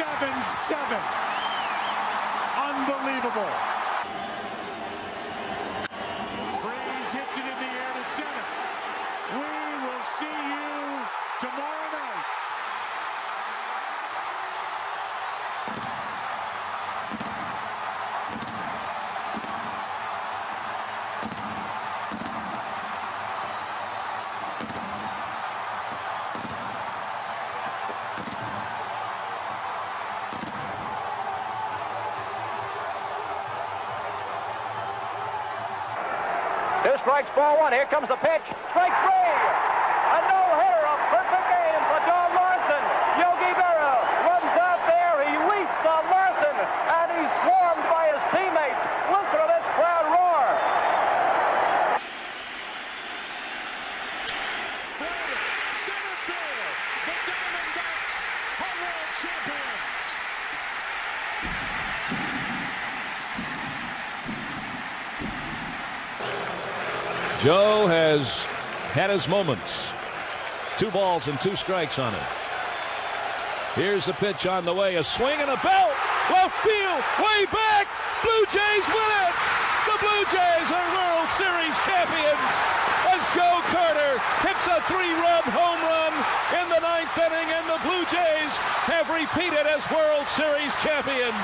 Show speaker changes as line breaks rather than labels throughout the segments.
7-7. Unbelievable. Freeze hits it in the air to center. We will see you tomorrow night.
Two strikes, ball one. Here comes the pitch. Strike three. A no-hitter, a perfect game for John Larson. Yogi Berra runs out there. He leaps on Larson, and he's swarmed by his teammates. Listen to this crowd roar.
Friday, center field. The Diamondbacks are world champions.
Joe has had his moments. 2 balls and 2 strikes on him. Here's the pitch on the way. A swing and a belt. Left field. Way back. Blue Jays win it. The Blue Jays are World Series champions as Joe Carter hits a 3-run home run in the 9th inning, and the Blue Jays have repeated as World Series champions.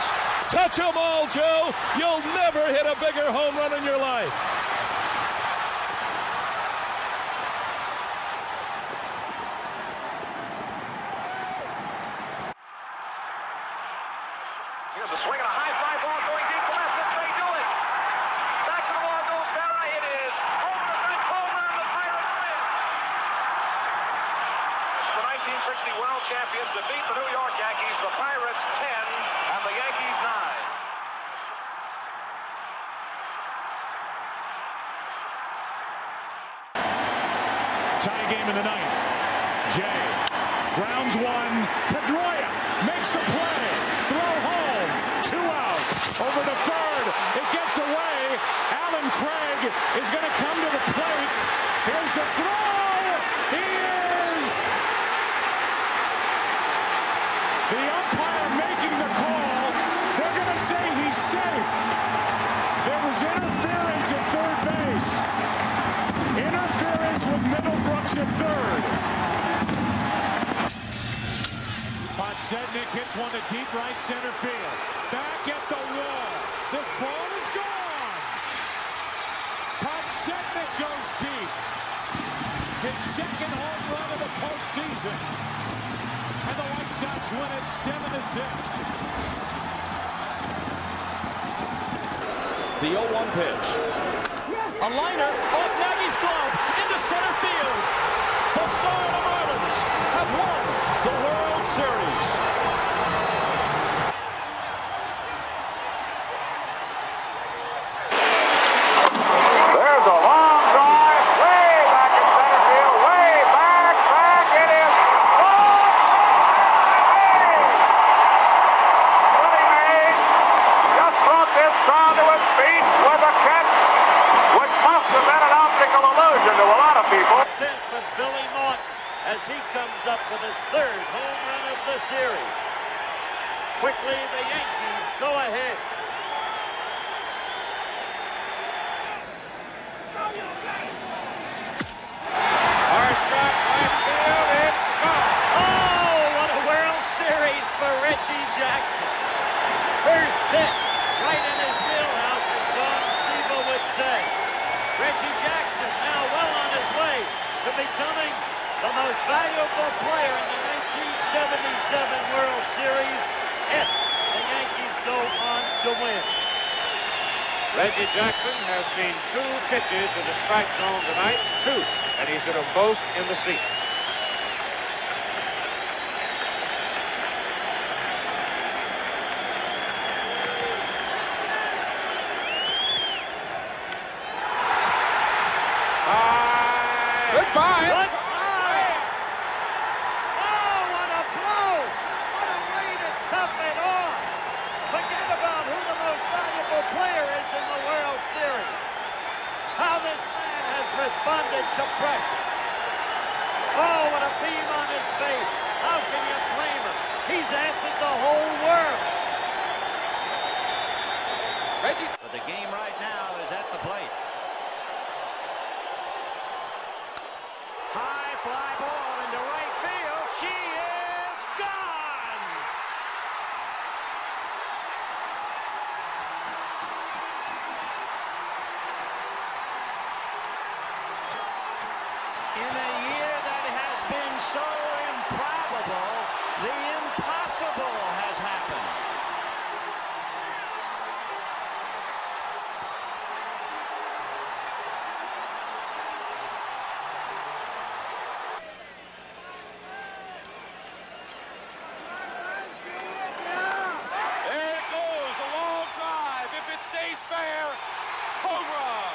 Touch 'em all, Joe. You'll never hit a bigger home run in your life.
Here's a swing and a high fly ball going deep to left. This may do it. Back to the wall goes Berra. It is over the fence. Home run. The Pirates win. The 1960 World Champions defeat the New York Yankees. The Pirates 10 and the Yankees 9.
Tie game in the 9th. Jay grounds one. Pedroia makes the play. Throw home. 2 out. Over to third. It gets away. Alan Craig is going to come to the plate. Here's the throw. He is. The umpire making the call. They're going to say he's safe. There was interference at third base. Interference with Middlebrooks at third. Podsednik hits one to deep right center field. Back at the wall. This ball is gone. Podsednik goes deep. His second home run of the postseason. And the White Sox win it 7-6.
The 0-1 pitch. A liner off Nagy's glove into center field. The Florida Marlins have won the World Series.
There's a long drive way back in center field. Way back. It is gone. Willie Mays just brought this crowd to its feet with a catch, which must have been an optical illusion to a lot of people.
With Billy Mott as he comes up with his 3rd home run of the series. Quickly, the Yankees go ahead. Hard shot, right field, it's gone. Oh, what a World Series for Reggie Jackson. First pitch, right in his wheelhouse, as Don Siebel would say. Reggie Jackson now well on his way to becoming the most valuable player in the 1977 World Series if the Yankees go on to win. Reggie Jackson has seen 2 pitches in the strike zone tonight, 2, and he's hit them both in the seats. Goodbye. Goodbye. Oh, what a blow. What a way to top it off. Forget about who the most valuable player is in the World Series. How this man has responded to pressure. Oh, what a beam on his face. How can you blame him? He's answered the whole
miracle has happened.
There it goes, a long drive. If it stays fair, home run.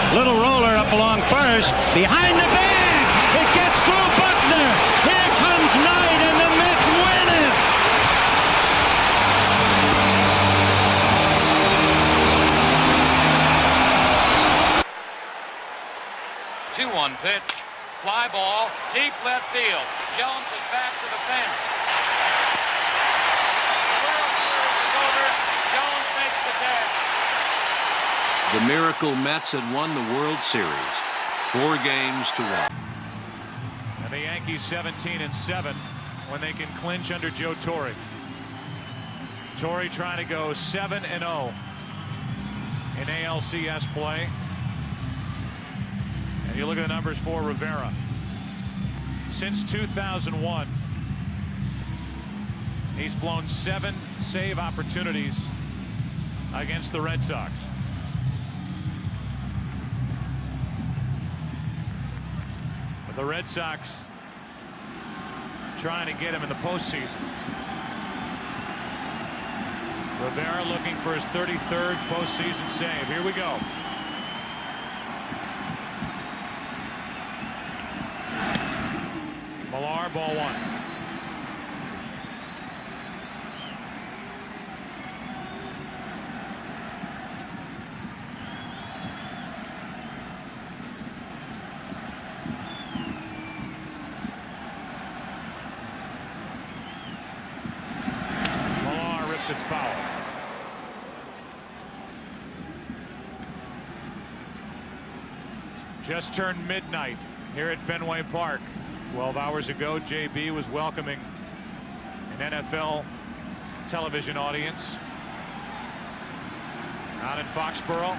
Little roller up along first, behind the bag. It gets through Buckner. Here comes Knight, and the Mets win it.
2-1 pitch, fly ball, deep left field. Jones is back to the fence. The World Series is over. Jones makes the catch.
The Miracle Mets had won the World Series 4 games to 1.
And the Yankees 17-7 when they can clinch under Joe Torre. Torre trying to go 7-0 in ALCS play. And you look at the numbers for Rivera. Since 2001, he's blown 7 save opportunities against the Red Sox. But the Red Sox trying to get him in the postseason. Rivera looking for his 33rd postseason save. Here we go. Millar, ball 1. Millar rips it foul. Just turned midnight here at Fenway Park. 12 hours ago, JB was welcoming an NFL television audience out in Foxborough.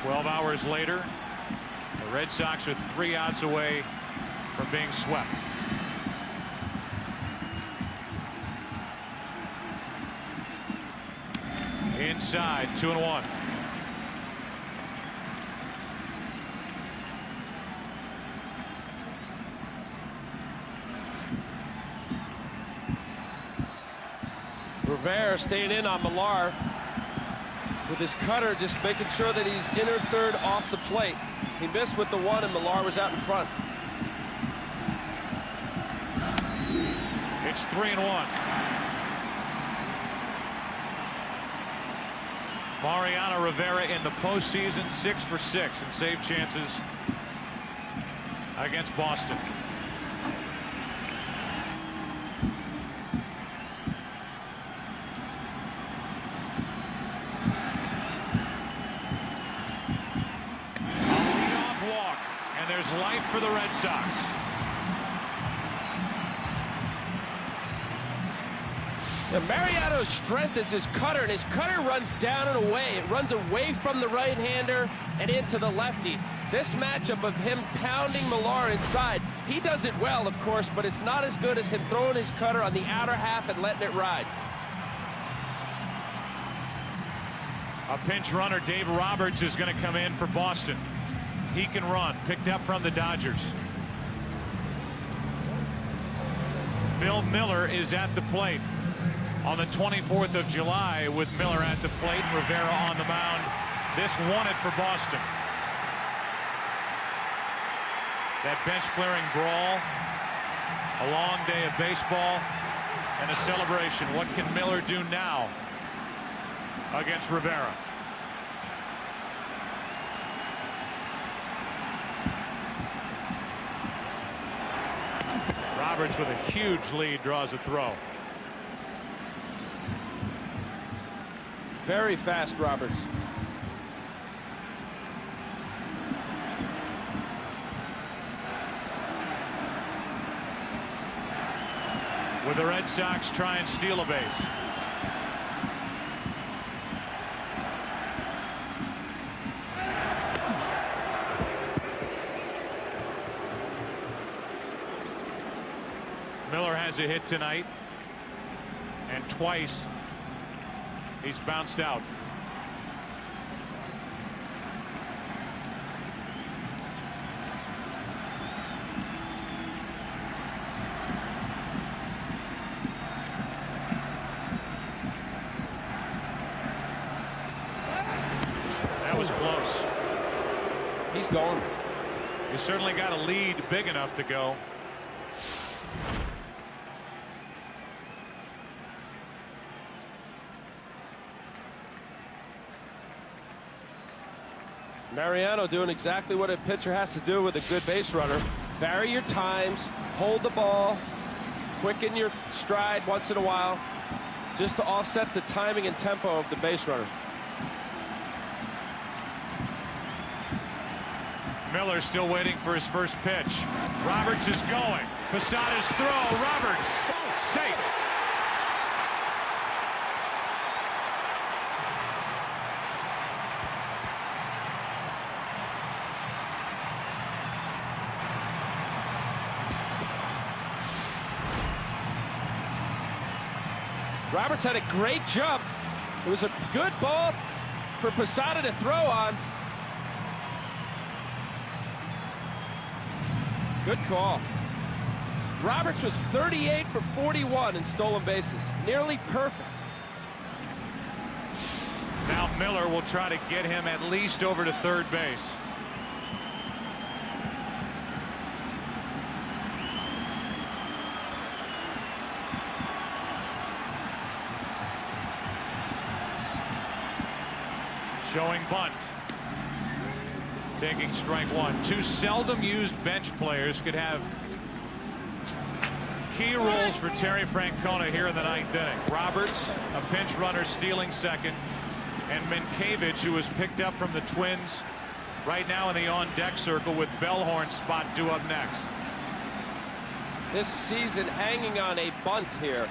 12 hours later, the Red Sox are 3 outs away from being swept. Inside, 2-1.
Rivera staying in on Millar with his cutter, just making sure that he's inner third off the plate. He missed with the 1, and Millar was out in front.
It's 3-1. Mariano Rivera in the postseason 6 for 6 in save chances against Boston. There's life for the Red Sox.
Now, Mariano's strength is his cutter, and his cutter runs down and away. It runs away from the right-hander and into the lefty. This matchup of him pounding Millar inside, he does it well, of course, but it's not as good as him throwing his cutter on the outer half and letting it ride.
A pinch runner, Dave Roberts, is going to come in for Boston. He can run, picked up from the Dodgers. Bill Miller is at the plate on the 24th of July with Miller at the plate and Rivera on the mound. This won it for Boston. That bench clearing brawl, a long day of baseball, and a celebration. What can Miller do now against Rivera? Roberts with a huge lead draws a throw.
Very fast, Roberts.
With the Red Sox try and steal a base. Miller has a hit tonight, and twice he's bounced out. That was close.
He's going.
He certainly got a lead big enough to go.
Mariano doing exactly what a pitcher has to do with a good base runner. Vary your times, hold the ball, quicken your stride once in a while, just to offset the timing and tempo of the base runner.
Miller still waiting for his first pitch. Roberts is going. Posada's throw. Roberts safe.
Roberts had a great jump. It was a good ball for Posada to throw on. Good call. Roberts was 38 for 41 in stolen bases. Nearly perfect.
Now Miller will try to get him at least over to third base. Showing bunt. Taking strike one. Two seldom used bench players could have key roles for Terry Francona here in the ninth inning. Roberts, a pinch runner stealing second, and Minkiewicz, who was picked up from the Twins, right now in the on-deck circle with Bellhorn's spot due up next.
This season hanging on a bunt here.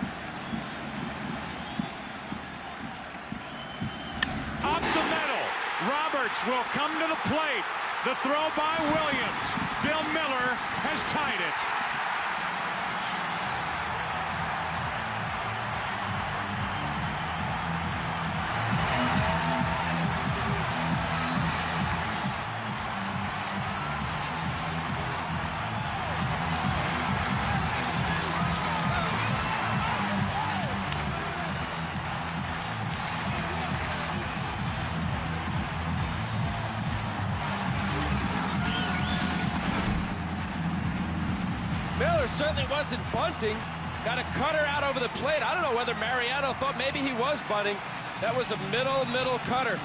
Up the middle. Roberts will come to the plate. The throw by Williams. Bill Miller has tied it.
Miller certainly wasn't bunting. Got a cutter out over the plate. I don't know whether Mariano thought maybe he was bunting. That was a middle cutter.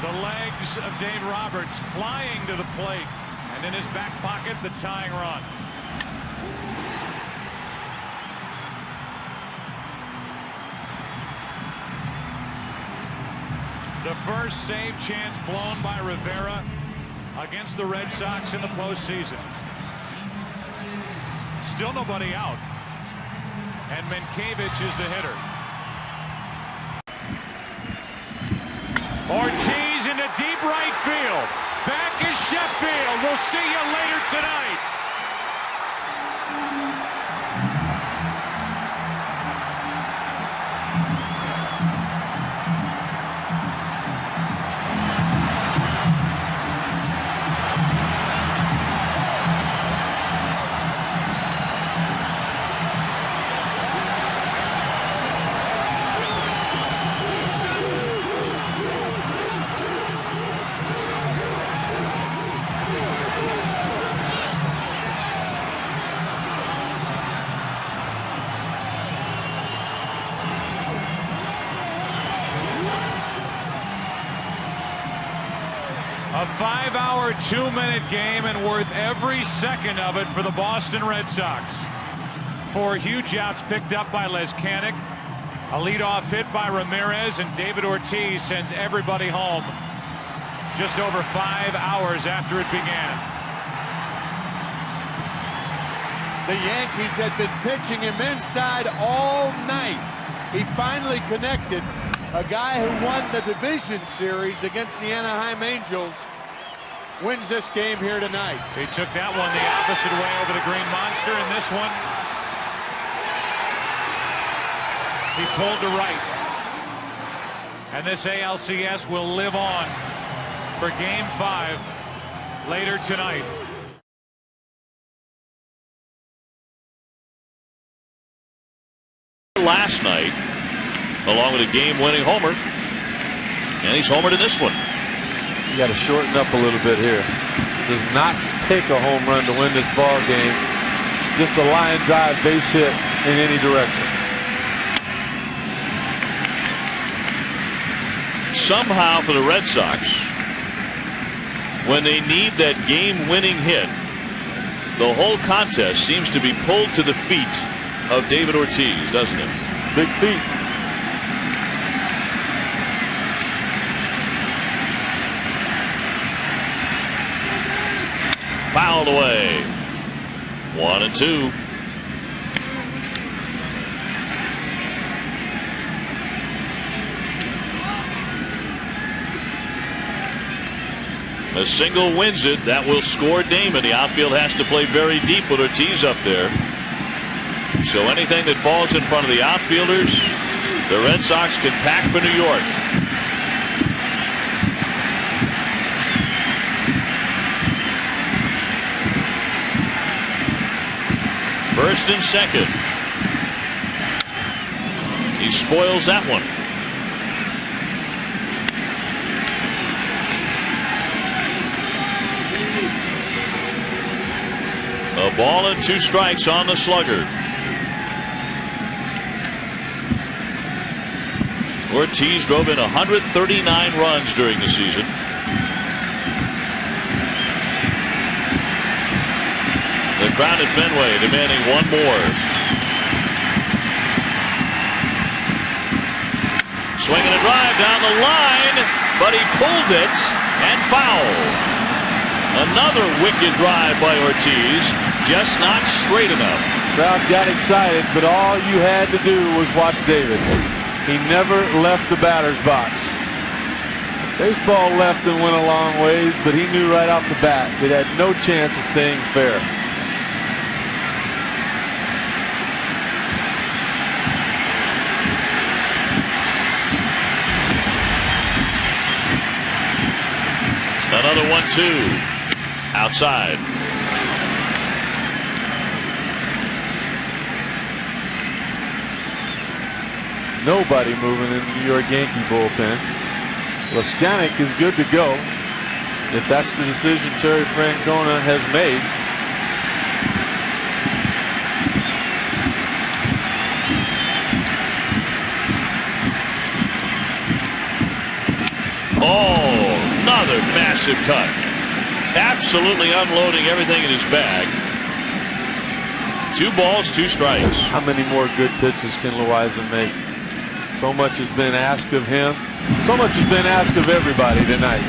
The legs of Dave Roberts flying to the plate, and in his back pocket the tying run. The first save chance blown by Rivera against the Red Sox in the postseason. Still nobody out, and Minkiewicz is the hitter. Ortiz into deep right field. Back is Sheffield. We'll see you later tonight. 5-hour, 2-minute game and worth every second of it for the Boston Red Sox. 4 huge outs picked up by Lezcanic. A leadoff hit by Ramirez, and David Ortiz sends everybody home just over 5 hours after it began.
The Yankees had been pitching him inside all night. He finally connected. A guy who won the division series against the Anaheim Angels wins this game here tonight.
He took that one the opposite way over the Green Monster, and this one he pulled to right. And this ALCS will live on for Game 5 later tonight.
Last night, along with a game-winning homer, and he's homered in this one.
You got to shorten up a little bit here. Does not take a home run to win this ball game. Just a line drive base hit in any direction.
Somehow for the Red Sox, when they need that game-winning hit, the whole contest seems to be pulled to the feet of David Ortiz, doesn't it?
Big feet.
Fouled away. 1-2. A single wins it. That will score Damon. The outfield has to play very deep with Ortiz up there. So anything that falls in front of the outfielders, the Red Sox can pack for New York. First and second. He spoils that one. A ball and 2 strikes on the slugger. Ortiz drove in 139 runs during the season. The crowd at Fenway demanding one more. Swinging a drive down the line, but he pulled it and foul. Another wicked drive by Ortiz, just not straight enough.
Crowd got excited, but all you had to do was watch David. He never left the batter's box. Baseball left and went a long ways, but he knew right off the bat it had no chance of staying fair.
Another 1-2 outside.
Nobody moving in the New York Yankee bullpen. Lezcanic is good to go if that's the decision Terry Francona has made.
Oh, another massive cut. Absolutely unloading everything in his bag. 2 balls, 2 strikes.
How many more good pitches can Loaiza make? So much has been asked of him. So much has been asked of everybody tonight.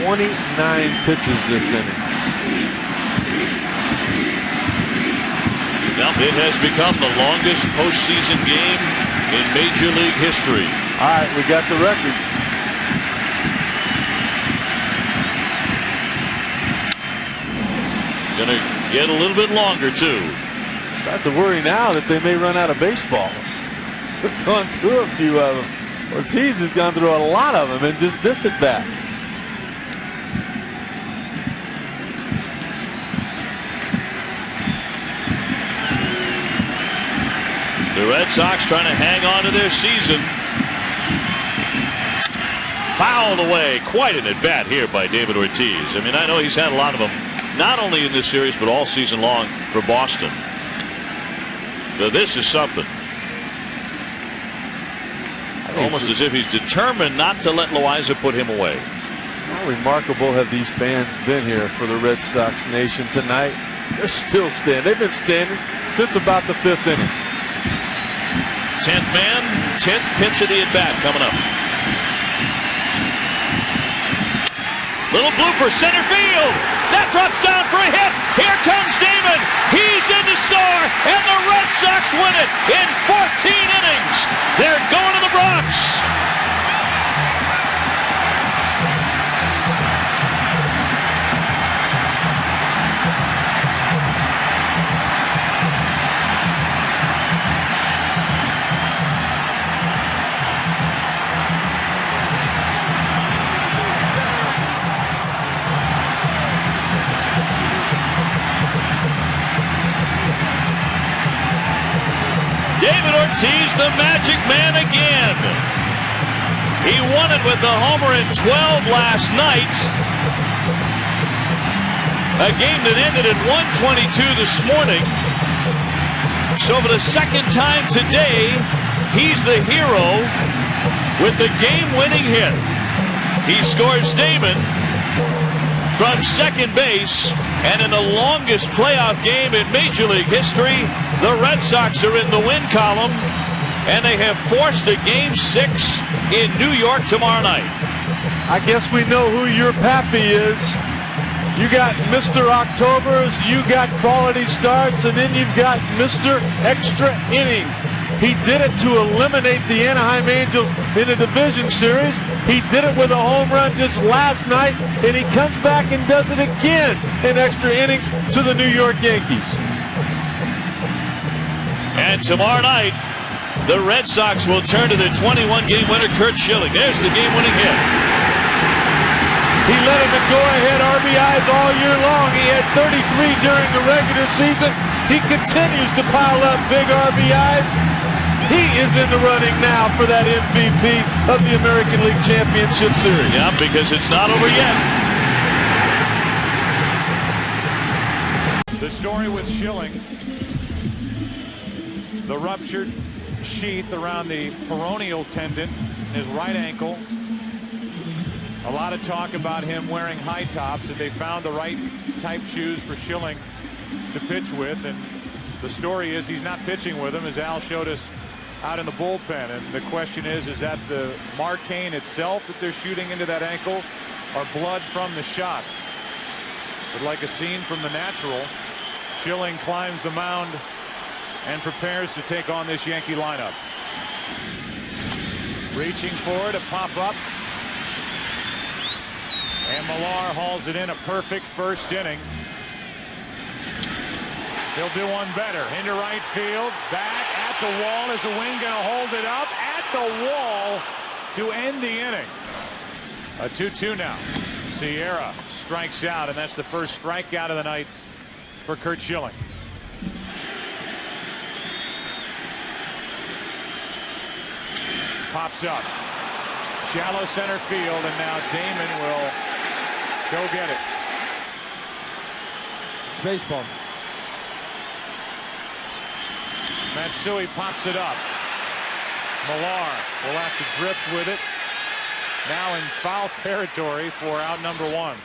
"29 pitches this inning."
Now it has become the longest postseason game in Major League history.
All right, we got the record.
Gonna get a little bit longer too.
Start to worry now that they may run out of baseballs. We've gone through a few of them. Ortiz has gone through a lot of them, and just this at bat.
The Red Sox trying to hang on to their season. Fouled away. Quite an at-bat here by David Ortiz. I mean, I know he's had a lot of them, not only in this series, but all season long for Boston. But this is something. Almost as if he's determined not to let Loaiza put him away.
How remarkable have these fans been here for the Red Sox nation tonight? They're still standing. They've been standing since about the 5th inning.
10th man, 10th pitch of the at-bat coming up. Little blooper, center field. That drops down for a hit. Here comes Damon. He's in to score, and the Red Sox win it in 14 innings. They're going to the Bronx. David Ortiz, the magic man again. He won it with the homer in 12 last night. A game that ended at 122 this morning. So for the second time today, he's the hero with the game-winning hit. He scores Damon from second base, and in the longest playoff game in Major League history, the Red Sox are in the win column, and they have forced a Game 6 in New York tomorrow night.
I guess we know who your pappy is. You got Mr. Octobers, you got quality starts, and then you've got Mr. Extra Innings. He did it to eliminate the Anaheim Angels in a division series. He did it with a home run just last night, and he comes back and does it again in extra innings to the New York Yankees.
And tomorrow night, the Red Sox will turn to the 21-game winner, Curt Schilling. There's the game-winning hit.
He led him in go-ahead RBIs all year long. He had 33 during the regular season. He continues to pile up big RBIs. He is in the running now for that MVP of the American League Championship Series.
Yeah, because it's not over yet.
The story with Schilling, the ruptured sheath around the peroneal tendon in his right ankle. A lot of talk about him wearing high tops, and they found the right type shoes for Schilling to pitch with. And the story is he's not pitching with them, as Al showed us out in the bullpen. And the question is that the Marcaine itself that they're shooting into that ankle, or blood from the shots? But like a scene from The Natural, Schilling climbs the mound and prepares to take on this Yankee lineup. Reaching forward, a pop-up. And Millar hauls it in, a perfect first inning. He'll do one better. Into right field. Back at the wall. Is the wing going to hold it up? At the wall to end the inning. A 2-2 now. Sierra strikes out, and that's the first strikeout of the night for Curt Schilling. Pops up. Shallow center field, and now Damon will go get it.
It's baseball.
Matsui pops it up. Millar will have to drift with it. Now in foul territory for out number one.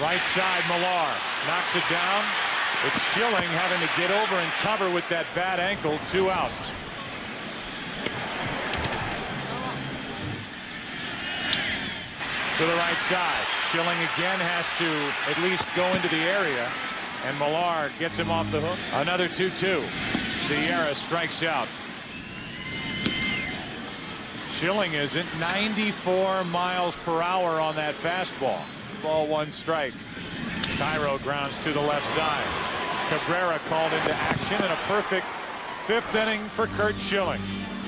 Right side, Millar knocks it down. It's Schilling having to get over and cover with that bad ankle. 2 out. To the right side. Schilling again has to at least go into the area, and Millar gets him off the hook. Another 2-2. Sierra strikes out. Schilling isn't. 94 miles per hour on that fastball. Ball 1 strike. Cairo grounds to the left side. Cabrera called into action, and a perfect 5th inning for Curt Schilling.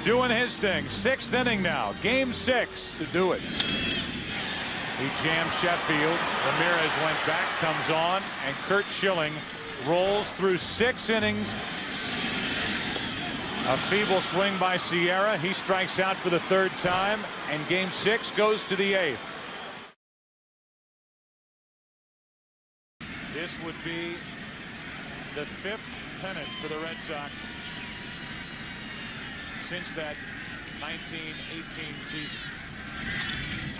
Doing his thing. 6th inning now. Game 6 to do it. He jammed Sheffield. Ramirez went back, comes on, and Curt Schilling rolls through 6 innings. A feeble swing by Sierra. He strikes out for the 3rd time, and game 6 goes to the 8th. This would be the 5th pennant for the Red Sox. since that 1918 season.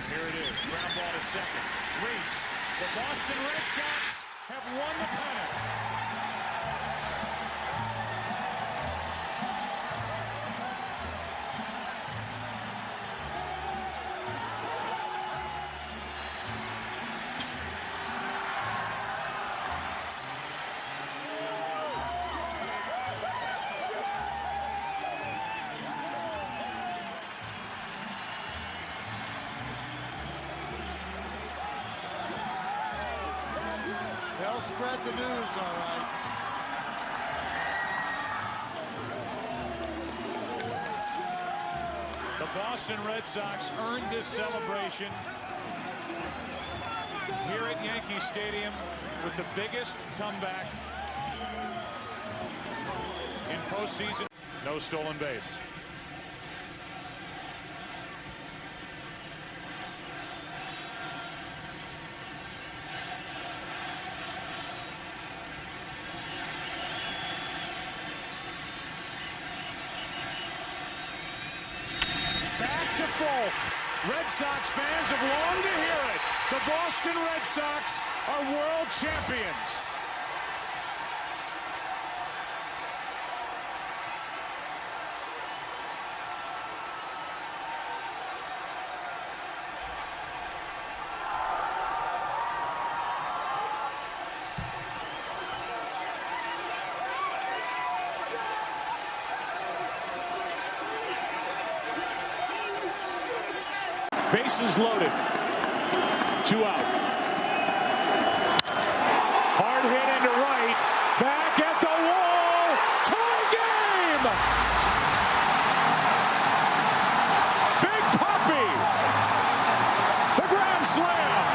Here it is, ground ball to second. Reese, the Boston Red Sox have won the pennant.
They'll spread the news, all right.
The Boston Red Sox earned this celebration here at Yankee Stadium with the biggest comeback in postseason. No stolen base. Red Sox fans have longed to hear it. The Boston Red Sox are world champions. Bases loaded. 2 out. Hard hit into right. Back at the wall. Tie game. Big Papi. The grand slam.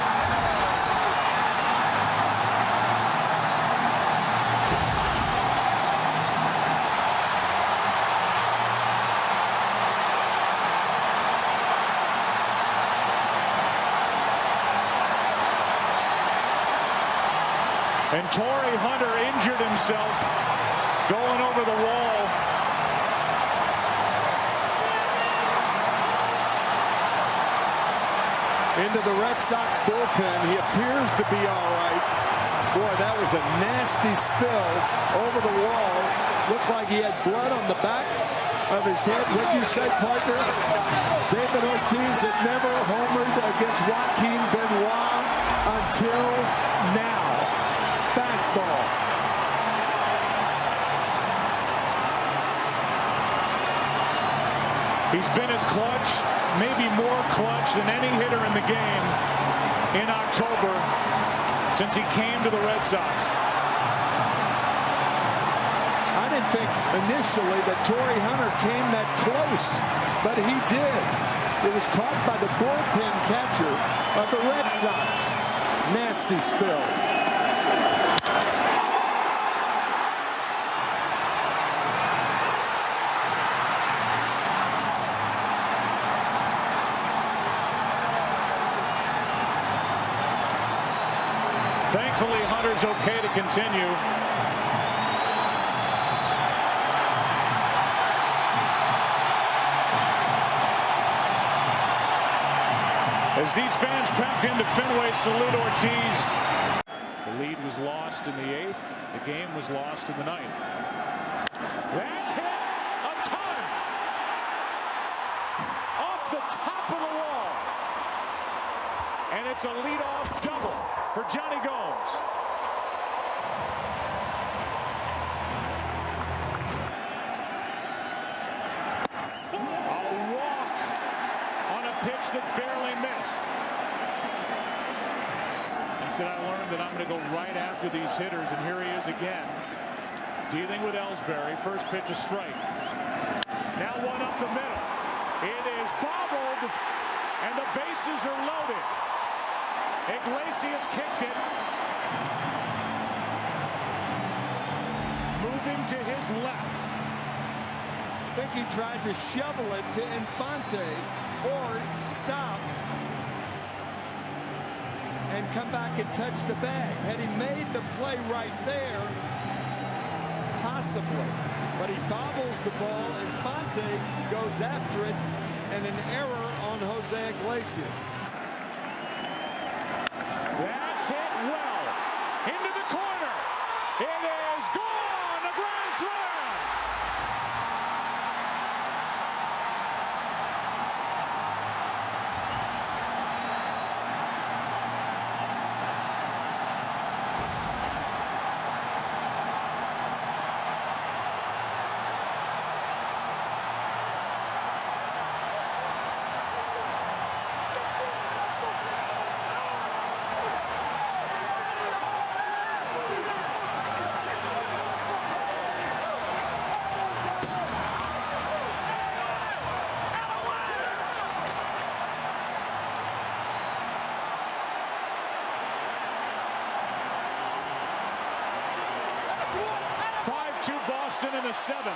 And Torrey Hunter injured himself going over the wall.
Into the Red Sox bullpen. He appears to be all right. Boy, that was a nasty spill over the wall. Looked like he had blood on the back of his head. What'd you say, partner? David Ortiz had never homered against Joaquin Benoit until now. Fastball.
He's been as clutch, maybe more clutch than any hitter in the game in October since he came to the Red Sox.
I didn't think initially that Torrey Hunter came that close, but he did. It was caught by the bullpen catcher of the Red Sox. Nasty spill.
Thankfully, Hunter's okay to continue. As these fans packed into Fenway salute Ortiz. The lead was lost in the 8th. The game was lost in the 9th. That's hit a ton. Off the top of the wall. And it's a leadoff double for Johnny Gomes. A walk on a pitch that barely missed. And said, I learned that I'm going to go right after these hitters, and here he is again. Dealing with Ellsbury. First pitch a strike. Now one up the middle. It is bobbled, and the bases are loaded. Iglesias kicked it. Moving to his left.
I think he tried to shovel it to Infante or stop and come back and touch the bag. Had he made the play right there, possibly. but he bobbles the ball. Infante goes after it, and an error on Jose Iglesias.
That's hit well into the corner. It is gone. A grand slam. Boston in the 7th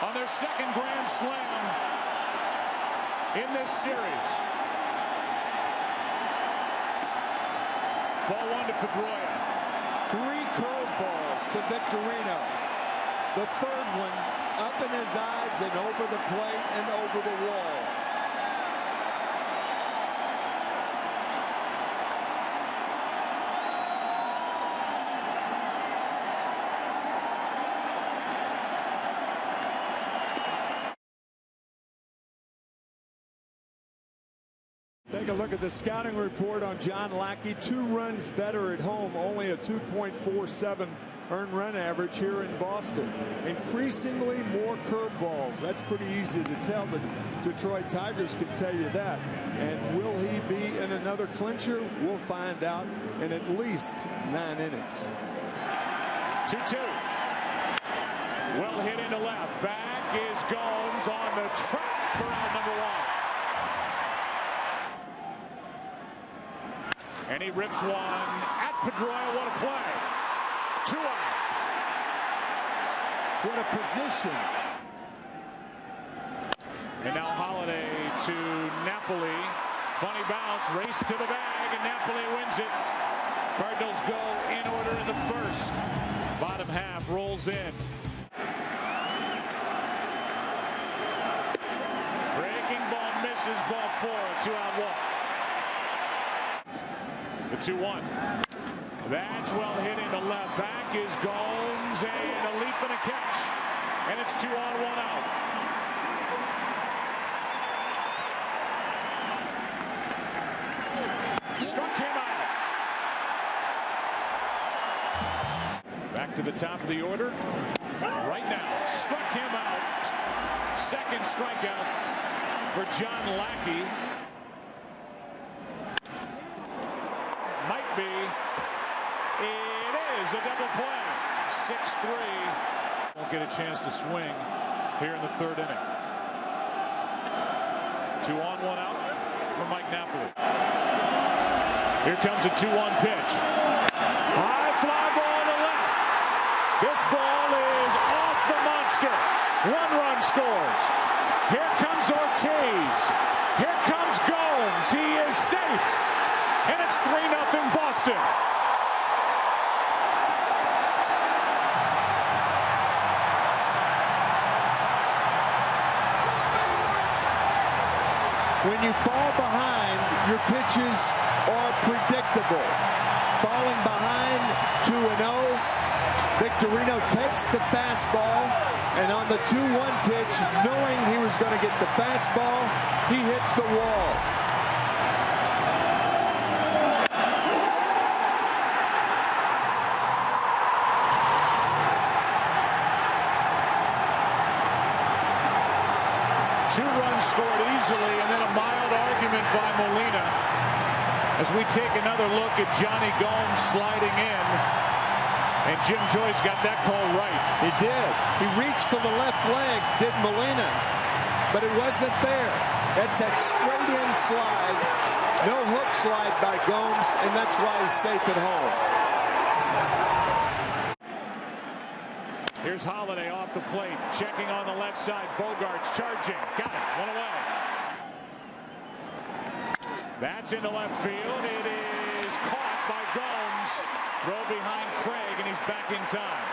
on their second grand slam in this series. Ball 1 to Pedroia.
3 curveballs to Victorino. The third one up in his eyes and over the plate and over the wall. Take a look at the scouting report on John Lackey. 2 runs better at home, only a 2.47 earned run average here in Boston. Increasingly more curveballs. That's pretty easy to tell. The Detroit Tigers can tell you that. And will he be in another clincher? We'll find out in at least 9 innings.
2-2. Well hit into left. Back is Gomes on the track for out number 1. And he rips one at Pedroia. What a play. 2 out.
What a position.
And now Holiday to Napoli. Funny bounce. Race to the bag, and Napoli wins it. Cardinals go in order in the first. Bottom half rolls in. Breaking ball misses. Ball 4. 2-out walk. The 2-1. That's well hit into left. Back is Gomes, and a leap and a catch. And it's 2 on, 1 out. Struck him out. Back to the top of the order. Right now, struck him out. Second strikeout for John Lackey. Might be. It is a double play. 6-3. Won't get a chance to swing here in the 3rd inning. 2 on, 1 out for Mike Napoli. Here comes a 2-1 pitch. High fly ball to left. This ball is off the monster. 1 run scores. Here comes Ortiz. Here comes Gomes. He is safe. And it's 3-0 Boston.
When you fall behind, your pitches are predictable. Falling behind 2-0, Victorino takes the fastball, and on the 2-1 pitch, knowing he was going to get the fastball, he hits the wall.
Scored easily, and then a mild argument by Molina as we take another look at Johnny Gomes sliding in, and Jim Joyce got that call right.
He did. He reached for the left leg, did Molina, but it wasn't there. That's that straight in slide, no hook slide by Gomes, and that's why he's safe at home.
Here's Holiday off the plate, checking on the left side. Bogarts charging, got it, 1 away. That's into left field. It is caught by Gomes. Throw behind Craig, and he's back in time.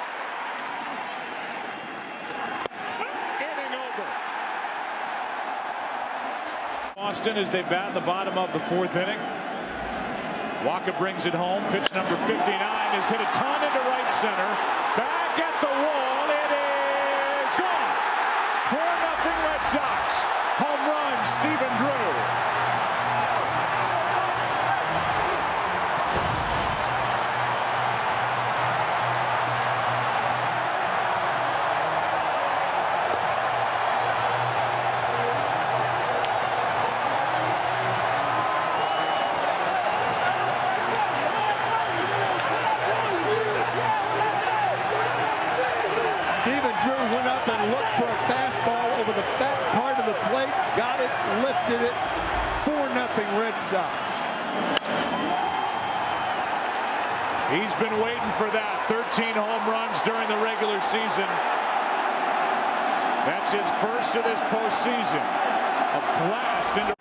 Boston as they bat in the bottom of the fourth inning. Waka brings it home. Pitch number 59 is hit a ton into right center. Back at the wall. It is gone. 4-0 Red Sox. Home run, Stephen Drew.
Stephen Drew went up and looked for a fastball over the fat part of the plate, got it, lifted it. 4-0 Red Sox.
He's been waiting for that. 13 home runs during the regular season. That's his first of this postseason. A blast into.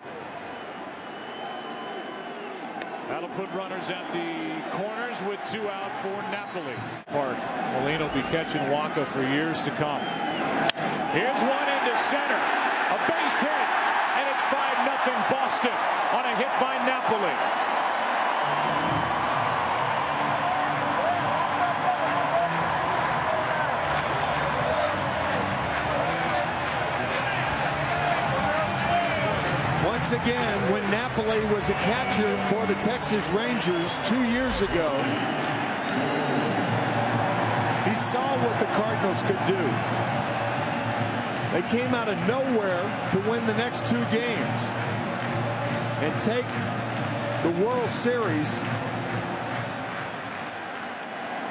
That'll put runners at the corners with 2 out for Napoli. Park. Molina will be catching Waka for years to come. Here's one into center. A base hit. And it's 5-0 Boston on a hit by Napoli.
Once again, when Napoli was a catcher for the Texas Rangers 2 years ago, he saw what the Cardinals could do. They came out of nowhere to win the next 2 games and take the World Series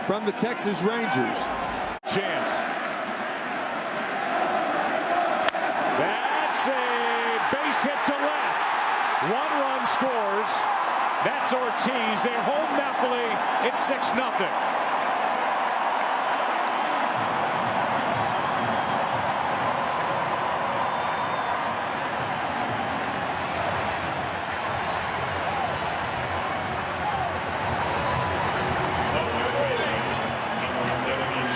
from the Texas Rangers.
Chance. That's a base hit to left. 1 run scores. That's Ortiz. They hold Napoli. It's 6-0.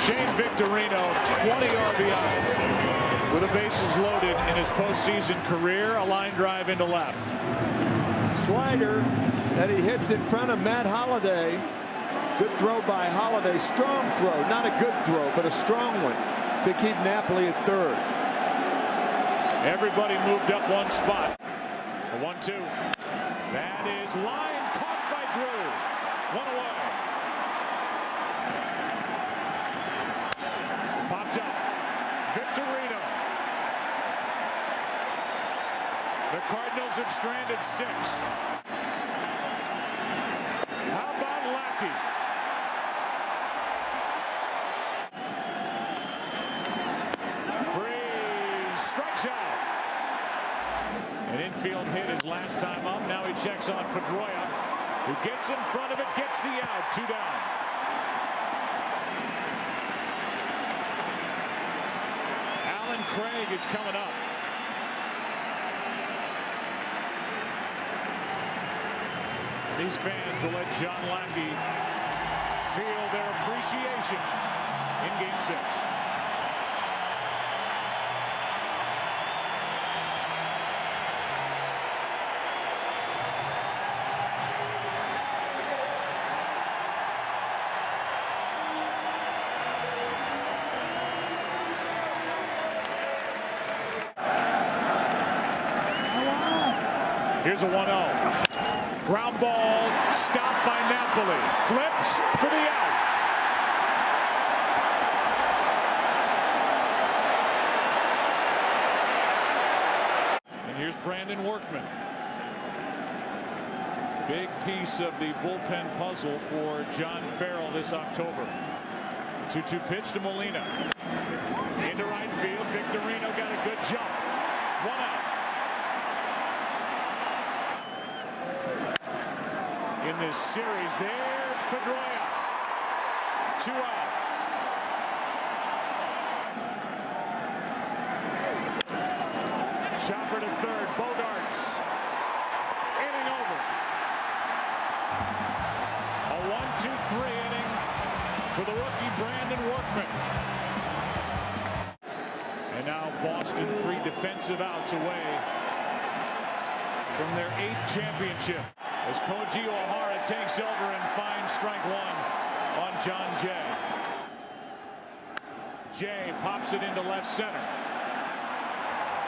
Shane Victorino, 20 RBIs with the bases loaded in his postseason career. A line drive into left.
Slider that he hits in front of Matt Holliday. Good throw by Holliday. Strong throw. Not a good throw, but a strong one to keep Napoli at third.
Everybody moved up 1 spot. A 1-2. That is line caught by Drew. 1 away. Popped up. Victorino. The Cardinals have stranded 6. How about Lackey? Freeze. Strikes out. An infield hit his last time up. Now he checks on Pedroia, who gets in front of it, gets the out. 2 down. Alan Craig is coming up. These fans will let John Lackey feel their appreciation in Game 6. Here's a 1-0. Ground ball stopped by Napoli. Flips for the out. And here's Brandon Workman. Big piece of the bullpen puzzle for John Farrell this October. 2-2 pitch to Molina. Into right field. Victorino got a good jump. 1 out. In this series, there's Pedroia. 2 out. Chopper to third. Bogarts. Inning over. A 1-2-3 inning for the rookie Brandon Workman. And now Boston 3 defensive outs away from their 8th championship as Koji O'Hara takes over and finds strike one on John Jay. Jay pops it into left center.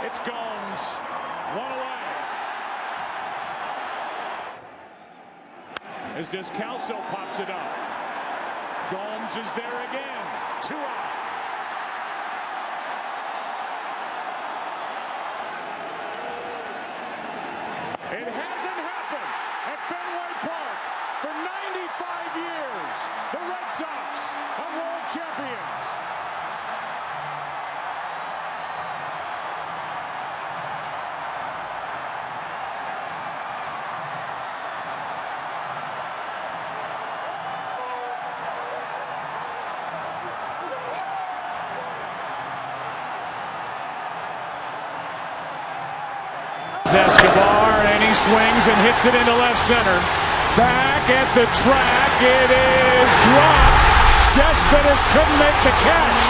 It's Gomes, one away. As Descalso pops it up. Gomes is there again, 2 out. It hasn't happened at Fenway Park for 95 years. The Red Sox are world champions. Escobar, and he swings and hits it into left center. Back at the track, it is dropped. Cespedes couldn't make the catch.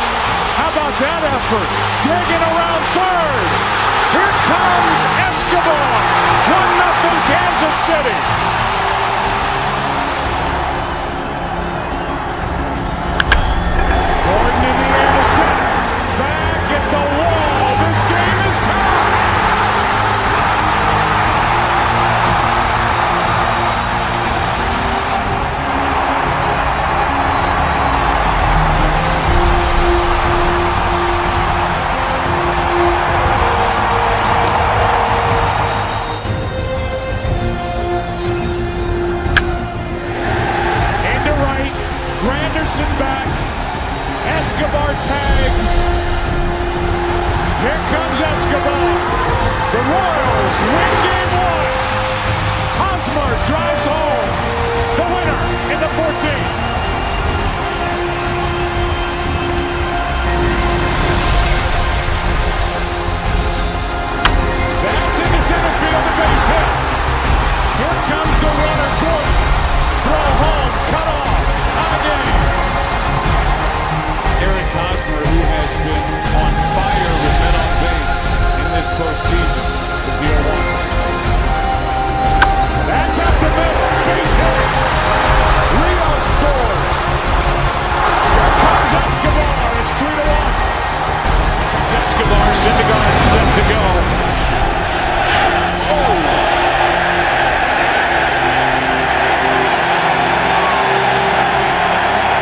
How about that effort? Digging around third. Here comes Escobar. 1-0 Kansas City. Gordon in the air to center. Back at the wall. This game is tied. Back. Escobar tags. Here comes Escobar. The Royals win game 1. Hosmer drives home. The winner in the 14th. That's into center field, a base hit. Here comes the runner, Gordon. Throw home, cut off, tie game.
Hosmer, who has been on fire with men on base in this postseason, is the 0-1.
That's up the middle. Base hit. Rio scores. Here comes Escobar. It's 3-1. Escobar, Syndergaard set to go. Oh!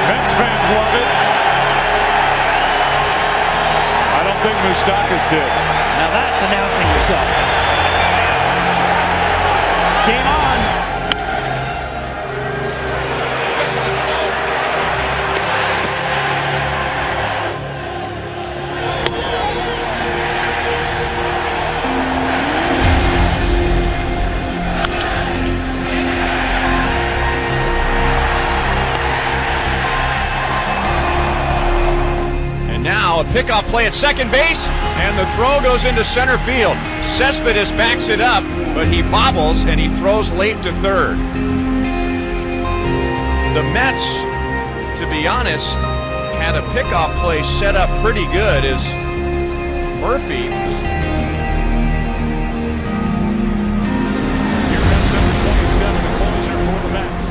Mets fans love it. I think Moustakas did.
Now that's announcing yourself. Game on.
A pickoff play at second base, and the throw goes into center field. Cespedes backs it up, but he bobbles and he throws late to third. The Mets, to be honest, had a pickoff play set up pretty good as Murphy.
Here comes number 27, the closer for the Mets.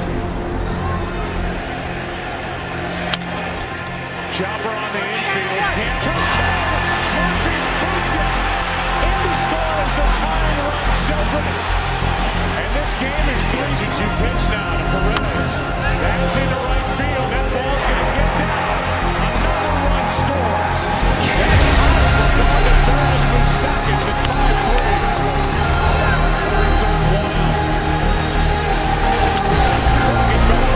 Chopper on the infield. Can't turn tail. Murphy boots it. In to score as the tying run Cespedes. And this game is 3-2 pitch now to Perez. That's into right field. That ball's going to get down. Another run scores. That's Hosmer going to third as Moustakas. It's 5-3. One out. Looking back.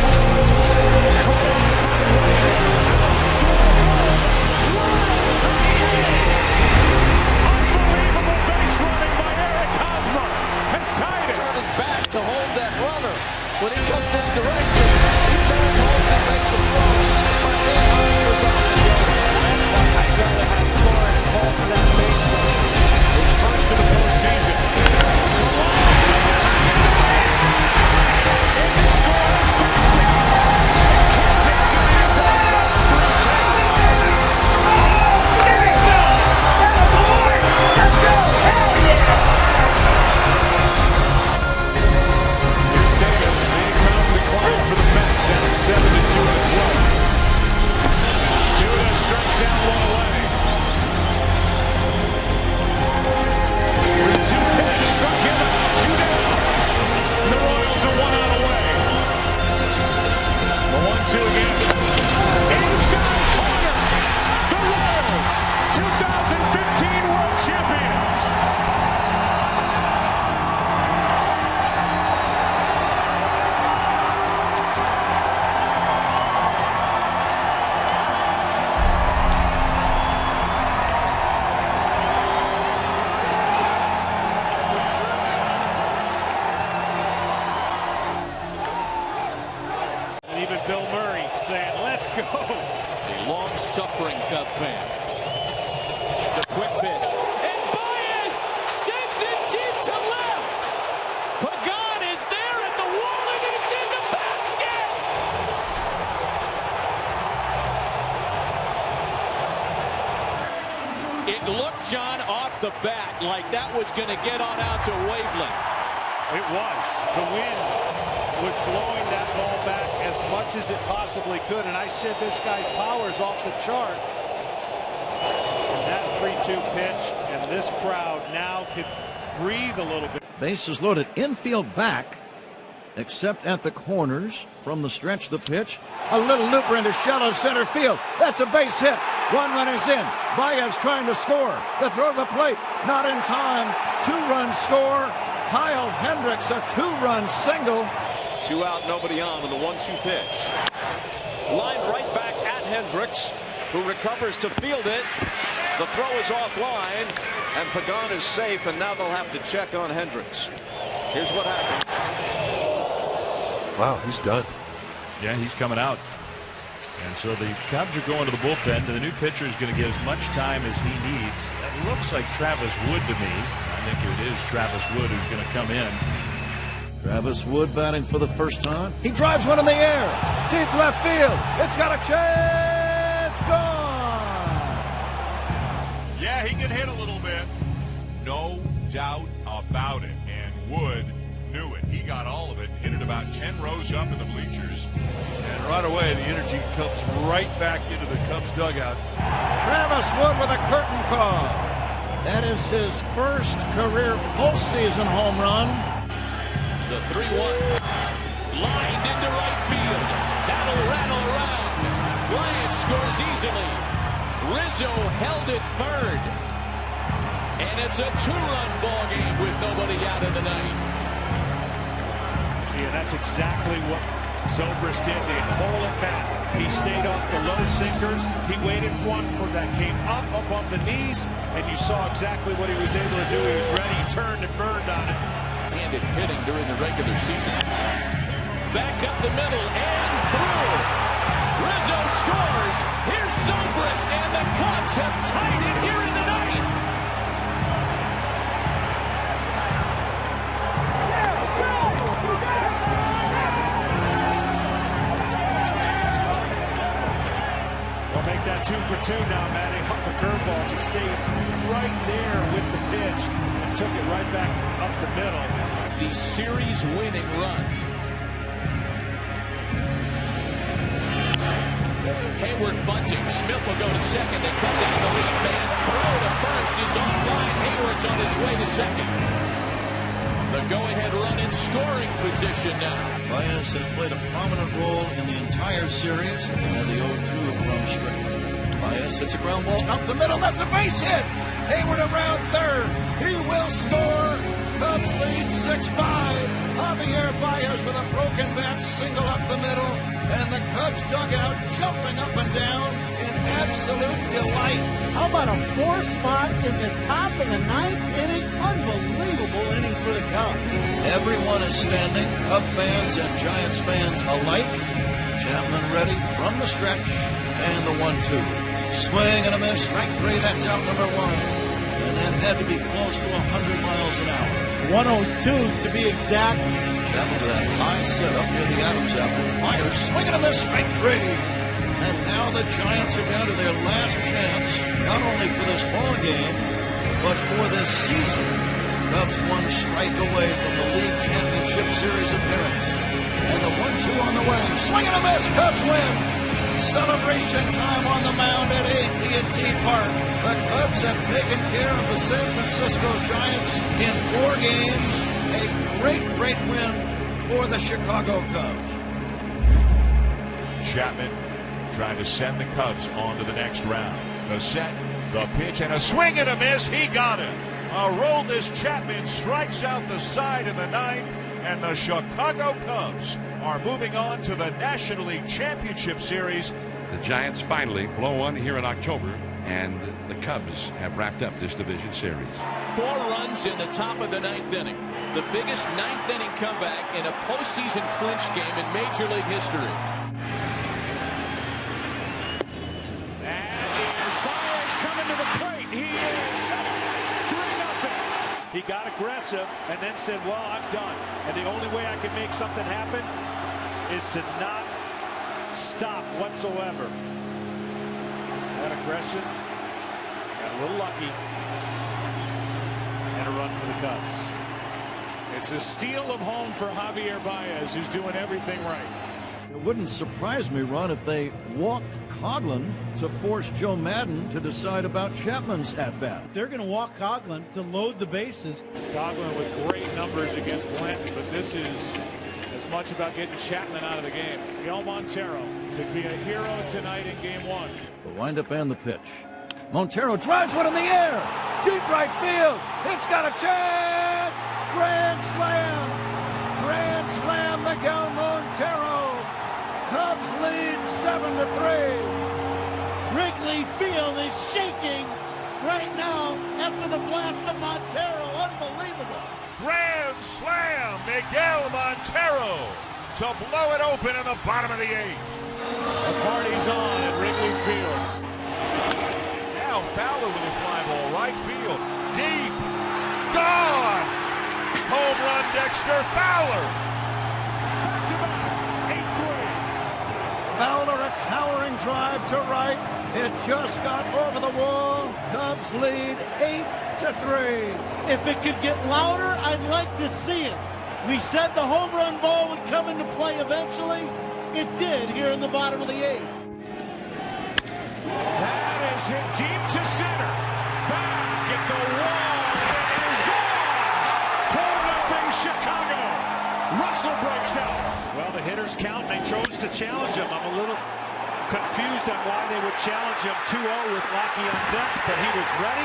To hold that runner. When he comes this direction, he turns home and makes the throw.
Cub fan. The quick pitch. And Baez sends it deep to left. Pagan is there at the wall and it's in the basket. It looked, John, off the bat like that was going to get on out to wavelength.
It was. The wind was blowing that ball back as much as it possibly could. And I said this guy's power is off the chart. And that 3-2 pitch, and this crowd now could breathe a little bit.
Bases loaded, infield back, except at the corners. From the stretch, the pitch. A little looper into shallow center field. That's a base hit. One run is in. Baez trying to score. The throw to the plate. Not in time. 2-run score. Kyle Hendricks, a 2-run single.
2 out, nobody on with the 1-2 pitch. Lined right back at Hendricks, who recovers to field it. The throw is offline, and Pagan is safe, and now they'll have to check on Hendricks. Here's what happened.
Wow, he's done.
Yeah, he's coming out. And so the Cubs are going to the bullpen, and the new pitcher is going to get as much time as he needs. That looks like Travis Wood to me. I think it is Travis Wood who's going to come in.
Travis Wood batting for the first time. He drives one in the air. Deep left field. It's got a chance. Gone.
Yeah, he can hit a little bit. No doubt about it. And Wood knew it. He got all of it. Hit it about 10 rows up in the bleachers.
And right away, the energy comes right back into the Cubs dugout.
Travis Wood with a curtain call. That is his first career postseason home run.
The 3-1. Lined into right field. That'll rattle around. Bryant scores easily. Rizzo held it third. And it's a 2-run ball game with nobody out in the ninth.
See, and that's exactly what Zobrist did. They hole it back. He stayed off the low sinkers. He waited for one that came up above the knees, and you saw exactly what he was able to do. He was ready, he turned and burned on it.
Handed hitting during the regular season. Back up the middle and through. Rizzo scores. Here's Zobrist, and the Cubs have tied it here in the ninth.
We'll make that 2 for 2 now, Matty. Off the curveballs. He stayed right there with the pitch and took it right back up the middle.
The series winning run. Hayward bunting. Smith will go to second. They come down the lead man. Throw to first is offline. Hayward's on his way to second. The go-ahead run in scoring position now.
Baez has played a prominent role in the entire series and the 0-2 run streak. Baez hits a ground ball up the middle. That's a base hit. Hayward around third. He will score. Cubs lead 6-5. Javier Baez with a broken bat single up the middle. And the Cubs dugout jumping up and down in absolute delight.
How about a 4 spot in the top of the 9th inning? Unbelievable inning for the Cubs.
Everyone is standing, Cub fans and Giants fans alike. Chapman ready from the stretch. And the 1-2. Swing and a miss. Strike 3. That's out number 1. And that had to be close to 100 miles an hour.
102 to be exact.
Chapman to that high setup near the Adams apple. Fires, swing and a miss, strike 3. And now the Giants are down to their last chance, not only for this ball game, but for this season. Cubs 1 strike away from the League Championship Series appearance. And the 1-2 on the way. Swing and a miss, Cubs win. Celebration time on the mound at AT&T Park. The Cubs have taken care of the San Francisco Giants in 4 games. A great win for the Chicago Cubs.
Chapman trying to send the Cubs on to the next round. The set, the pitch, and a swing and a miss. He got it. Aroldis Chapman strikes out the side in the 9th, and the Chicago Cubs are moving on to the National League Championship Series.
The Giants finally blow one here in October, and the Cubs have wrapped up this division series.
4 runs in the top of the 9th inning. The biggest 9th inning comeback in a postseason clinch game in Major League history.
And here's He got aggressive and then said, well, I'm done. And the only way I can make something happen is to not stop whatsoever. That aggression, got a little lucky, and a run for the Cubs.
It's a steal of home for Javier Baez, who's doing everything right.
It wouldn't surprise me, Ron, if they walked Coughlin to force Joe Madden to decide about Chapman's at-bat.
They're going to walk Coughlin to load the bases.
Coughlin with great numbers against Blanton, but this is as much about getting Chapman out of the game. Miguel Montero could be a hero tonight in Game 1.
The windup and the pitch. Montero drives one in the air. Deep right field. It's got a chance. Grand slam. Grand slam, Miguel Montero. Cubs lead 7-3.
Wrigley Field is shaking right now after the blast of Montero. Unbelievable.
Grand slam, Miguel Montero to blow it open in the bottom of the 8th.
The party's on at Wrigley Field.
Now Fowler with a fly ball, right field, deep, gone. Home run, Dexter Fowler.
Fowler, a towering drive to right. It just got over the wall. Cubs lead 8-3.
If it could get louder, I'd like to see it. We said the home run ball would come into play eventually. It did here in the bottom of the 8th.
That is hit deep to center. Back at the wall. It is gone. 4-0 Chicago. Russell breaks out.
Well, the hitters count, and they chose to challenge him. I'm a little confused on why they would challenge him 2-0 with Lackey on deck, but he was ready.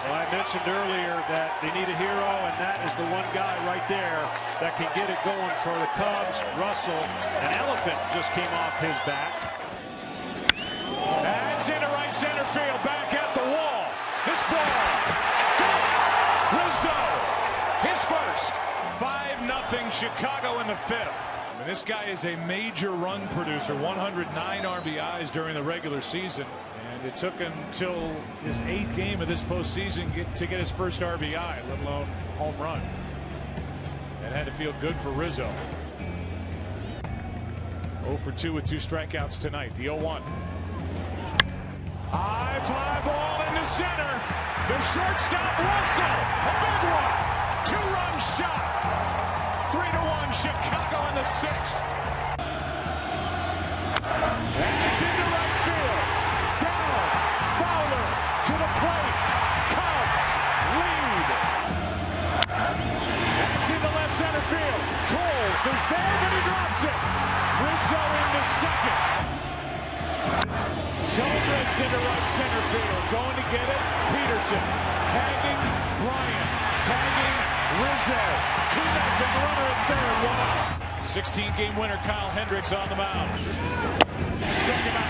Well, I mentioned earlier that they need a hero, and that is the one guy right there that can get it going for the Cubs. Russell, an elephant just came off his back.
That's into right center field, back at the wall. This ball, gone. Rizzo, his first. 5-0 Chicago in the 5th. I mean, this guy is a major run producer, 109 RBIs during the regular season. And it took him till his 8th game of this postseason to get his first RBI, let alone home run. That had to feel good for Rizzo. 0 for 2 with 2 strikeouts tonight. The 0-1. High fly ball into center. The shortstop Russell. A big one. 2-run shot. 3-1 Chicago in the 6th. That's into right field. Down. Fowler to the plate. Cubs lead. That's into left center field. Tolles is there, but he drops it. Rizzo into second. Zobrist into right center field. Going to get it. Peterson tagging Bryant. Tagging Rizzo. 2-0 runner at third. 1 out. 16-game winner Kyle Hendricks on the mound. Struck him out.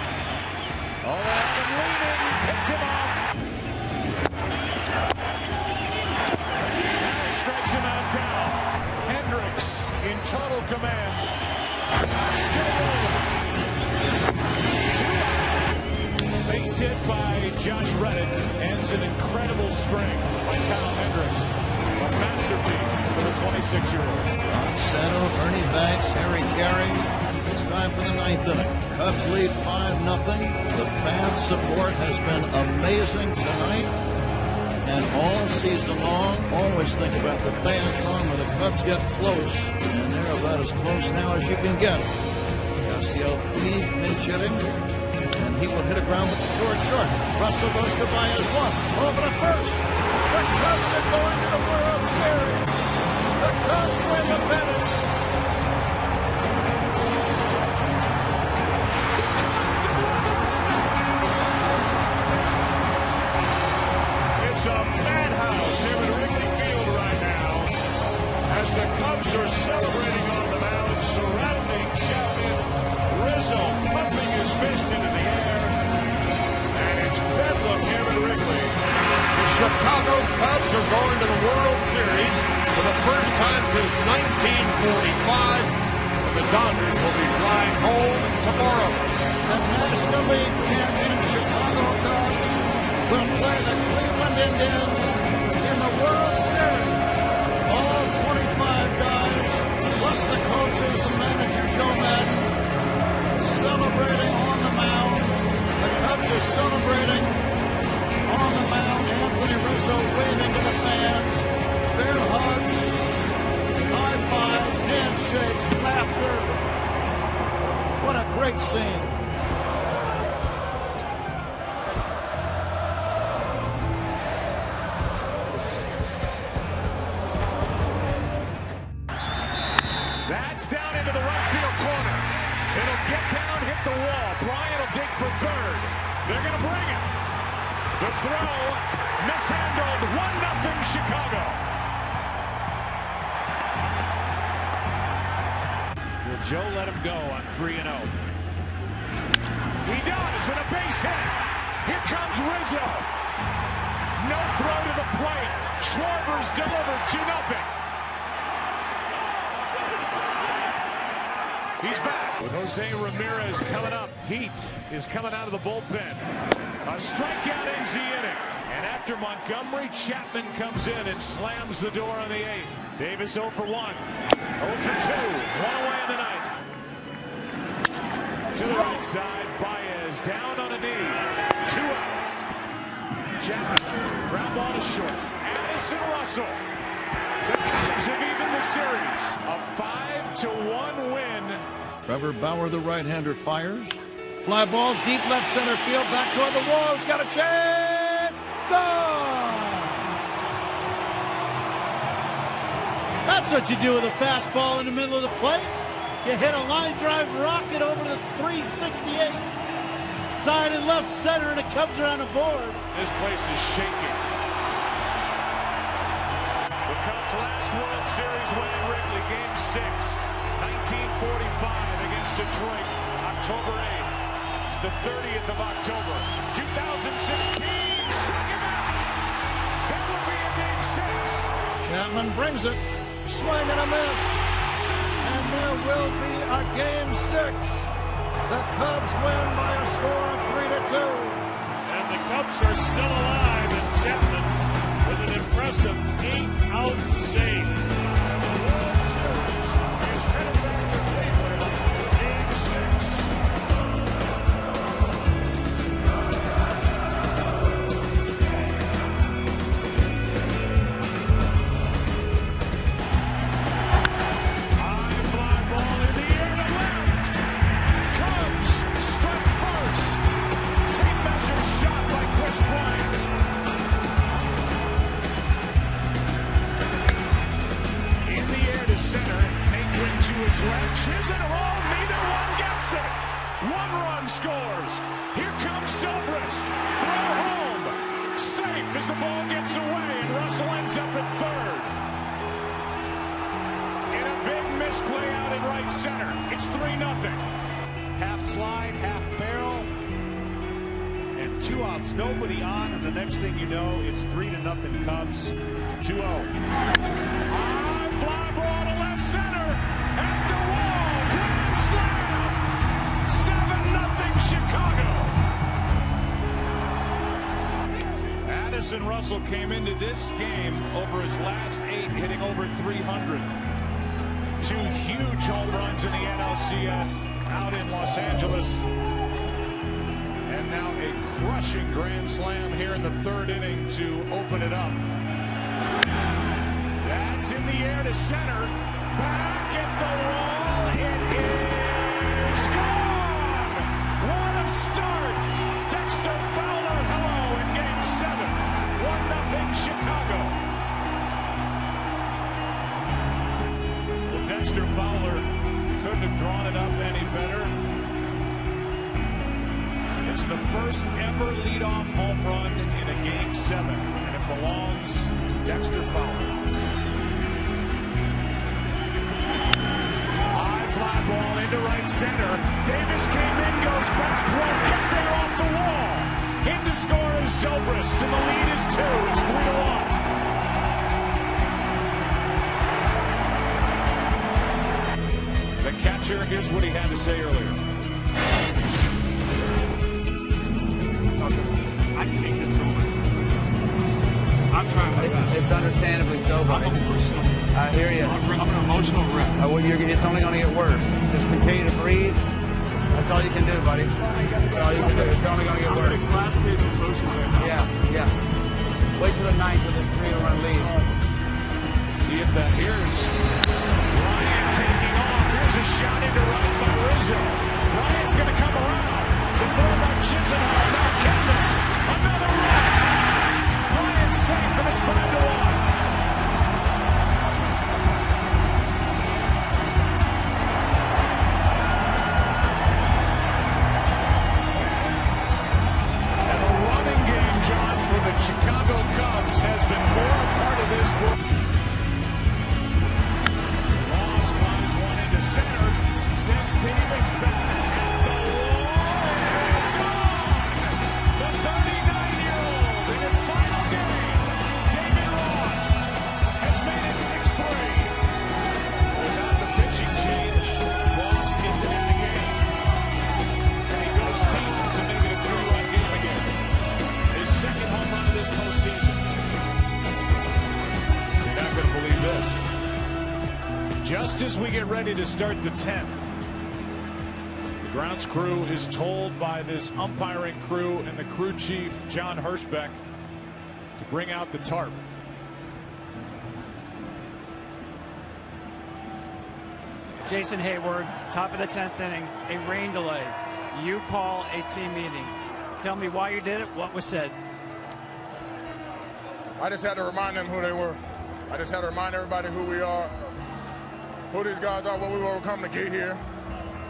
All out and leading. Picked him off. Now he strikes him out down. Hendricks in total command. Still rolling. 2 out. Base hit by Josh Reddick. Ends an incredible string by Kyle Hendricks. A masterpiece for the 26-year-old.
Ron Santo, Ernie Banks, Harry Carey. It's time for the 9th inning. Cubs lead 5-0. The fan support has been amazing tonight. And all season long, always think about the fans, Ron, when the Cubs get close. And they're about as close now as you can get. Yasiel Puig pinch hitting. And he will hit a ground toward short. Russell goes to Baez 1. Over to first. The Cubs are going to the World Series. The Cubs win the pennant.
It's a madhouse here at Wrigley Field right now as the Cubs are celebrating on the mound, surrounding Chapman. Rizzo pumping his fist into the air, and it's bedlam here at Wrigley.
The Chicago Cubs are going to the World Series for the first time since 1945, and the Dodgers will be flying home tomorrow.
The National League champion Chicago Cubs will play the Cleveland Indians in the World Series. All 25 guys, plus the coaches and manager Joe Madden, celebrating on the mound. The Cubs are celebrating on the mound. Anthony Rizzo waving to the fans. Bear hugs, high fives, handshakes, laughter. What a great scene.
That's down into the right field corner. It'll get down, hit the wall. Bryant will dig for third. They're going to bring it. The throw mishandled. 1-0 Chicago. Will Joe let him go on 3-0? He does, and a base hit. Here comes Rizzo. No throw to the plate. Schwarber's delivered 2-0. He's back with Jose Ramirez coming up. Heat is coming out of the bullpen. A strikeout ends the inning. And after Montgomery, Chapman comes in and slams the door on the 8th. Davis 0 for 1. 0 for 2. One away in the ninth. To the right side. Baez down on a knee. 2 out. Chapman. Ground ball to short. Addison Russell. The Cubs have evened the series. A 5-1 win.
Trevor Bauer, the right-hander, fires. Fly ball, deep left center field, back toward the wall. He's got a chance. Gone!
That's what you do with a fastball in the middle of the plate. You hit a line drive rocket over the 368. Side and left center, and the Cubs are on the board.
This place is shaking. The Cubs' last World Series win in Wrigley, Game 6, 1945 against Detroit, October 8th. It's the 30th of October, 2016. Struck him out. That would be a Game 6.
Chapman brings it. Swing and a miss. And there will be a Game 6. The Cubs win by a score of 3-2.
And the Cubs are still alive as Chapman with an impressive 8-out save.
And the World Series is headed back to Cleveland for Game 6.
High fly ball in the air to left. Cubs strike first. Tape measure shot by Chris Bryant. In the air to center. Mayquin to his left. Shears in a roll. Neither one gets it. 1 run scores. Here comes Zobrist. Throw home. Safe as the ball gets away, and Russell ends up at third. In a big misplay out in right center. It's 3-0.
Half slide, half barrel, and 2 outs, nobody on, and the next thing you know, it's 3-0 Cubs.
2-0. High fly ball to left center. At the wall. Grand slam. 7-0 Chicago. Addison Russell came into this game over his last 8 hitting over 300. 2 huge home runs in the NLCS out in Los Angeles. And now a crushing grand slam here in the 3rd inning to open it up. That's in the air to center. Back at the wall. It is gone. What a start. Dexter Fowler, hello in Game 7. 1-0 Chicago. Well, Dexter Fowler couldn't have drawn it up any better. It's the first ever leadoff home run in a Game 7, and it belongs to Dexter Fowler. High fly ball into right center. Davis came in, goes back, won't get there off the wall. In to score is Zobrist, and the lead is 2. It's 3-1. The catcher, here's what he had to say earlier.
I can make this over. I'm trying my best. It's understandably so, buddy. I hear you.
I'm an emotional wreck.
It's only going to get worse. Just continue to breathe. That's all you can do, buddy. That's all you can do. It's only going to get worse. Yeah. Wait till the ninth with this 3-run lead.
See if that here's Bryant taking off. There's a shot into right by Rizzo. Bryant's going to come around. The throw by Chisenhall. Now Canvas. Another run. Bryant's safe, and it's 5-1. Chicago Cubs has been more a part of this work. Ross flies one into center, sends Davis back at the wall. It's gone! The 39-year-old in his final game, David Ross, has made it 6-3. Without the pitching change, Ross isn't in the game. And he goes deep to make it a 3-run game again. His second home run of this postseason. You're not going to believe this. Just as we get ready to start the 10th, the grounds crew is told by this umpiring crew and the crew chief, John Hirschbeck, to bring out the tarp.
Jason Hayward, top of the 10th inning, a rain delay. You call a team meeting. Tell me why you did it, what was said.
I just had to remind them who they were. I just had to remind everybody who we are, who these guys are, what we were coming to get here.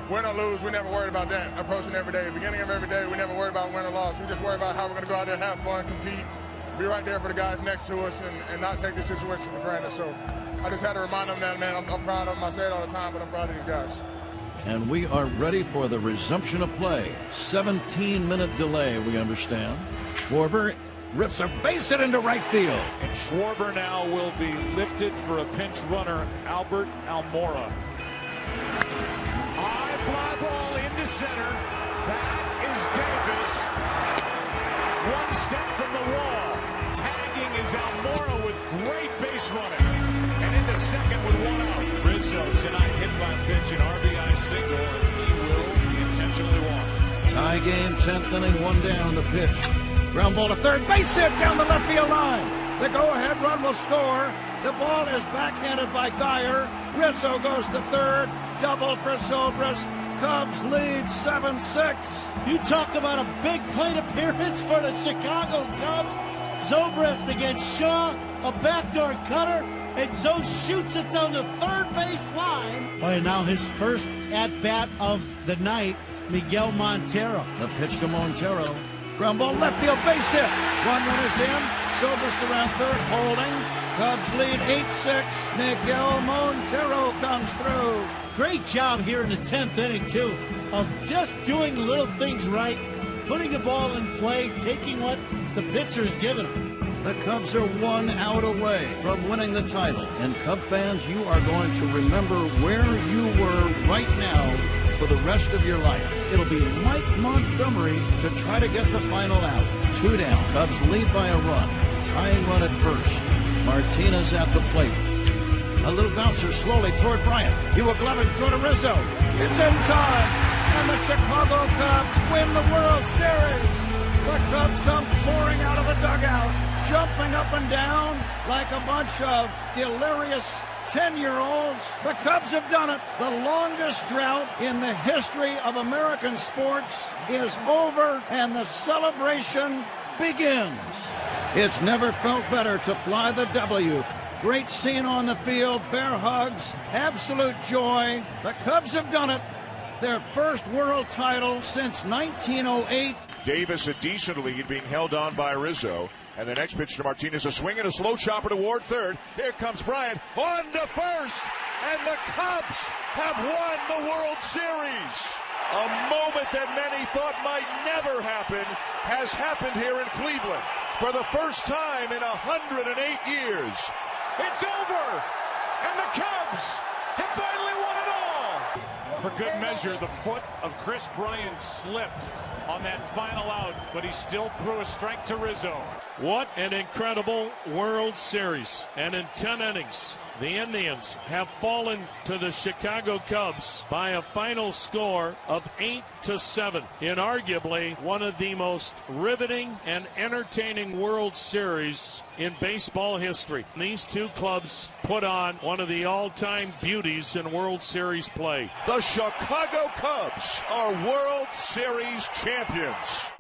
Win or lose, we never worried about that. Approaching every day, beginning of every day, we never worried about win or loss. We just worry about how we're going to go out there, have fun, compete, be right there for the guys next to us, and not take this situation for granted. So I just had to remind them that, man, I'm proud of them. I say it all the time, but I'm proud of these guys.
And we are ready for the resumption of play. 17-minute delay, we understand. Schwarber rips a base hit into right field.
And Schwarber now will be lifted for a pinch runner, Albert Almora. High fly ball into center. Back is Davis. One step from the wall. Tagging is Almora with great base running. And into second with one out. Rizzo tonight hit by pitch, an RBI single, and he will be intentionally walked.
Tie game, 10th inning, one down, the pitch. Ground ball to third, base hit down the left field line. The go-ahead run will score. The ball is backhanded by Geyer. Rizzo goes to third. Double for Zobrist. Cubs lead 7-6.
You talk about a big plate appearance for the Chicago Cubs. Zobrist against Shaw, a backdoor cutter, and Zoe shoots it down the third base line. Oh, and now his first at-bat of the night, Miguel Montero.
The pitch to Montero. Ground ball left field, base hit. One run is in. Zobrist around third, holding. Cubs lead 8-6. Miguel Montero comes through.
Great job here in the 10th inning, too, of just doing little things right, putting the ball in play, taking what the pitcher is giving him.
The Cubs are 1 out away from winning the title. And Cub fans, you are going to remember where you were right now for the rest of your life. It'll be Mike Montgomery to try to get the final out. 2 down. Cubs lead by a run. Tying run at first. Martinez at the plate. A little bouncer slowly toward Bryant. He will glove and throw to Rizzo. It's in time. And the Chicago Cubs win the World Series. The Cubs come pouring out of the dugout, jumping up and down like a bunch of delirious 10-year-olds. The Cubs have done it. The longest drought in the history of American sports is over, and the celebration begins. It's never felt better to fly the W. Great scene on the field, bear hugs, absolute joy. The Cubs have done it. Their first world title since 1908.
Davis a decent lead being held on by Rizzo. And the next pitch to Martinez, a swing and a slow chopper toward third. Here comes Bryant on to first. And the Cubs have won the World Series. A moment that many thought might never happen has happened here in Cleveland for the first time in 108 years.
It's over, and the Cubs have finally won it all. For for good measure, the foot of Chris Bryant slipped on that final out, but he still threw a strike to Rizzo.
What an incredible World Series. And in 10 innings, the Indians have fallen to the Chicago Cubs by a final score of 8-7 in arguably one of the most riveting and entertaining World Series in baseball history. These two clubs put on one of the all-time beauties in World Series play.
The Chicago Cubs are World Series champions.